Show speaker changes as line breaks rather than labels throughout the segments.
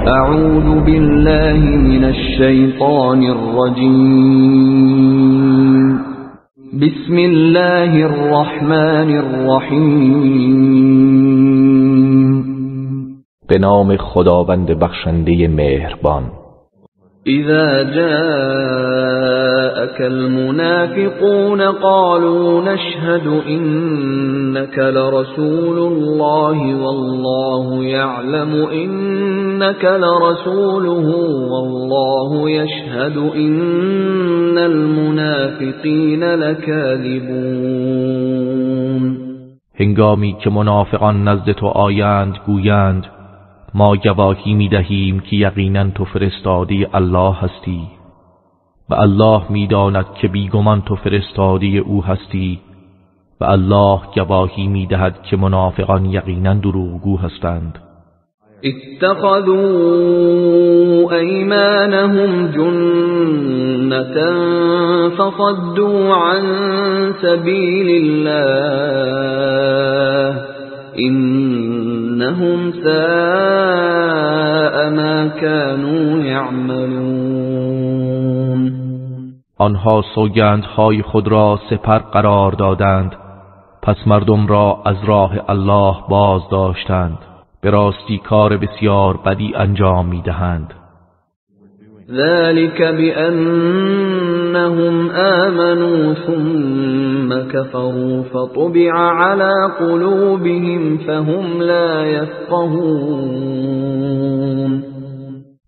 اعوذ بالله من الشیطان الرجیم. بسم الله الرحمن الرحیم.
به نام خداوند بخشنده مهربان.
اذا جاءك المنافقون قالوا نشهد إنك لرسول الله والله يعلم إنك لرسوله والله يشهد إن المنافقين لكاذبون.
هنگامی که منافقان نزد تو آیند گویند ما گواهی می‌دهیم که یقیناً تو فرستاده الله هستی و الله می‌داند که بیگمان تو فرستاده او هستی و الله گواهی می‌دهد که منافقان یقیناً دروغگو هستند.
اتخذوا ایمانهم جنة فصدوا عن سبیل الله انهم ساء ما كانوا يعملون.
آنها سوگندهای خود را سپر قرار دادند پس مردم را از راه الله باز داشتند. به راستی کار بسیار بدی انجام می‌دهند.
ذلك بأنهم آمنوا ثم كفروا فطبع على قلوبهم فهم لا يفقهون.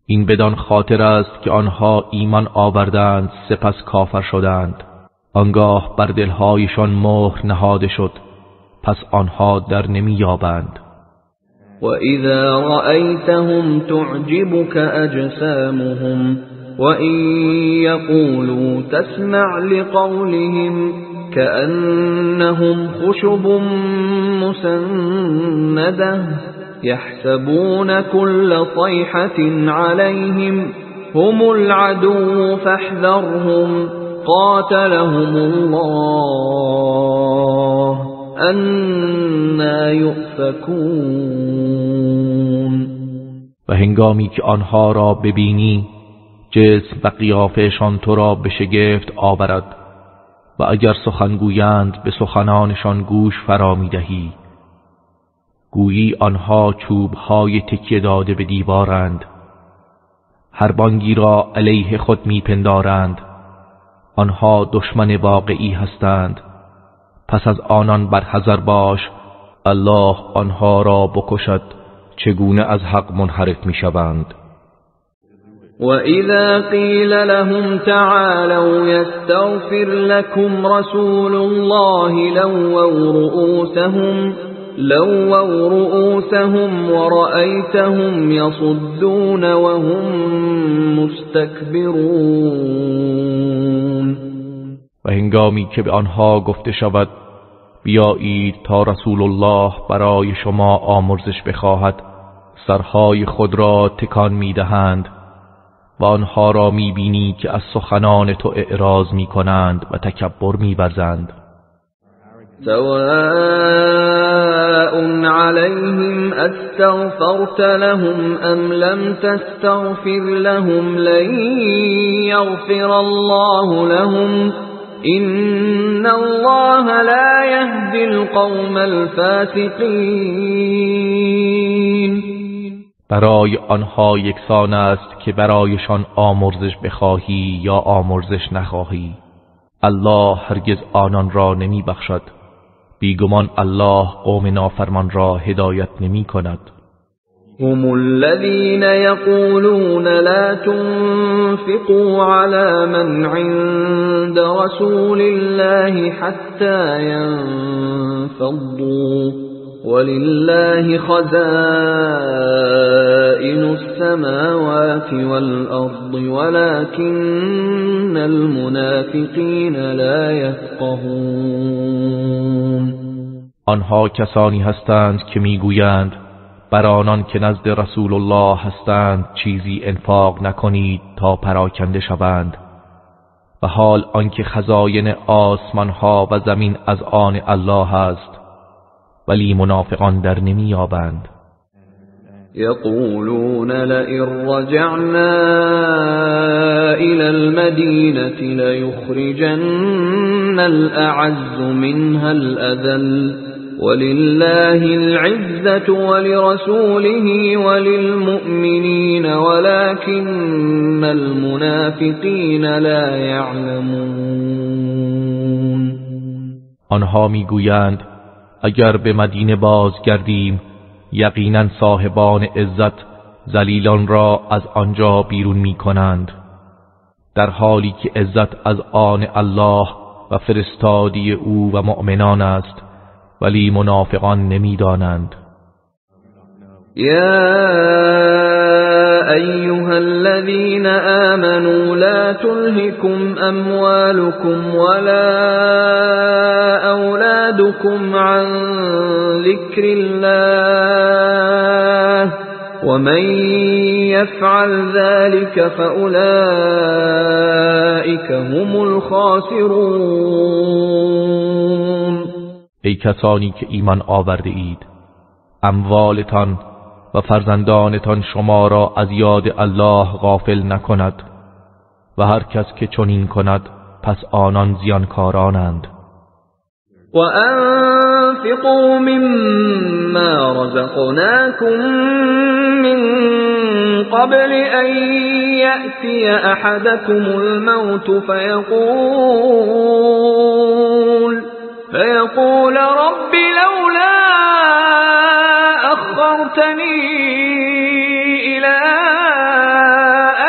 این بدان خاطر است که آنها ایمان آوردند سپس کافر شدند، آنگاه بر دلهایشان مهر نهاده شد پس آنها در نمی‌یابند.
وَإِذَا رَأَيْتَهُمْ تُعْجِبُكَ أَجْسَامُهُمْ وَإِنْ يَقُولُوا تَسْمَعْ لِقَوْلِهِمْ كَأَنَّهُمْ خُشُبٌ مُّسَنَّدَةٌ يَحْسَبُونَ كُلَّ صَيْحَةٍ عَلَيْهِمْ هُمُ الْعَدُوُّ فَاحْذَرْهُمْ قَاتَلَهُمُ اللَّهُ أَنَّى يُؤْفَكُونَ.
و هنگامی که آنها را ببینی جسم و قیافهشان تو را به شگفت آورد و اگر سخنگویند به سخنانشان گوش فرا می‌دهی گویی آنها چوب‌های تکیه داده به دیوارند. هر بانگی را علیه خود می‌پندارند. آنها دشمن واقعی هستند. پس از آنان برحذر باش الله آنها را بکشد چگونه از حق منحرف میشوند.
وَإِذَا قِيلَ لَهُمْ تَعَالَوْا يَسْتَغْفِرْ لَكُمْ رَسُولُ اللَّهِ لَوَّوْا رُؤُوسَهُمْ وَرَأَيْتَهُمْ يَصُدُّونَ وَهُمْ مُسْتَكْبِرُونَ.
و هنگامی که به آنها گفته شود بیایید تا رسول الله برای شما آمرزش بخواهد سرهای خود را تکان می‌دهند و آنها را می‌بینی که از سخنان تو اعراض می‌کنند و تکبر می‌ورزند.
سواء عليهم استغفرت لهم ام لم تستغفر لهم لن يغفر الله لهم إن الله لا يهدي القوم الفاسقين.
برای آنها یکسان است که برایشان آمرزش بخواهی یا آمرزش نخواهی الله هرگز آنان را نمی بخشد. بیگمان الله قوم نافرمان را هدایت نمی کند.
هم الذين يقولون لا تنفقوا على من عند رسول الله حتى ينفضوا ولله خزائن السماوات والأرض ولكن المنافقين لا يفقهون.
آنها کسانی هستند که میگویند بر آنان که نزد رسول الله هستند چیزی انفاق نکنید تا پراکنده شوند و حال آنکه خزاین آسمانها و زمین از آن الله است ولی منافقان در نمی‌یابند.
يقولون لئن رجعنا إلى المدينة ليخرجن الأعز منها الأذل ولله العزة ولرسوله وللمؤمنين ولكن المنافقين لا يعلمون.
آنها میگویند اگر به مدینه بازگردیم یقینا صاحبان عزت ذلیلان را از آنجا بیرون می کنند، در حالی که عزت از آن الله و فرستادی او و مؤمنان است، ولی منافقان نمیدانند.
یا ایها الذین آمنوا لا تلهكم اموالكم ولا اولادكم عن ذكر الله ومن يفعل ذلك فأولئك هم الخاسرون.
ای کسانی که ایمان آورده اید، اموالتان و فرزندانتان شما را از یاد الله غافل نکند و هر کس که چنین کند پس آنان زیانکارانند.
و انفقوا مما رزقناكم من قبل ان یأتی احدكم الموت فيقول رب لولا أخرتني إلى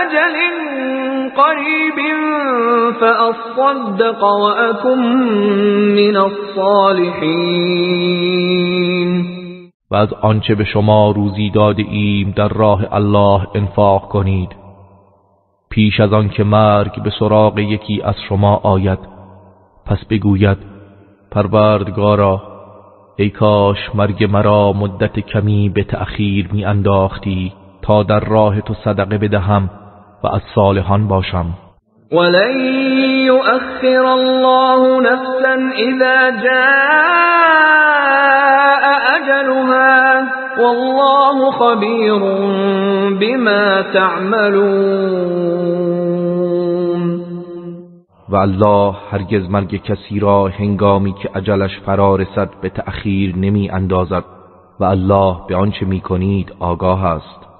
أجل قريب فأصدق وأكن من الصالحين.
و از آنچه به شما روزی داده ایم در راه الله انفاق کنید پیش از آن که مرگ به سراغ یکی از شما آید، پس بگوید پروردگارا ای کاش مرگ مرا مدت کمی به تأخیر می انداختی تا در راه تو صدقه بدهم و از صالحان باشم.
ولن يؤخر الله نفسا اذا جاء اجلها والله خبیر بما تعملون.
و الله هرگز مرگ کسی را هنگامی که اجلش فرا رسد به تأخیر نمی اندازد و الله به آنچه می کنید آگاه است.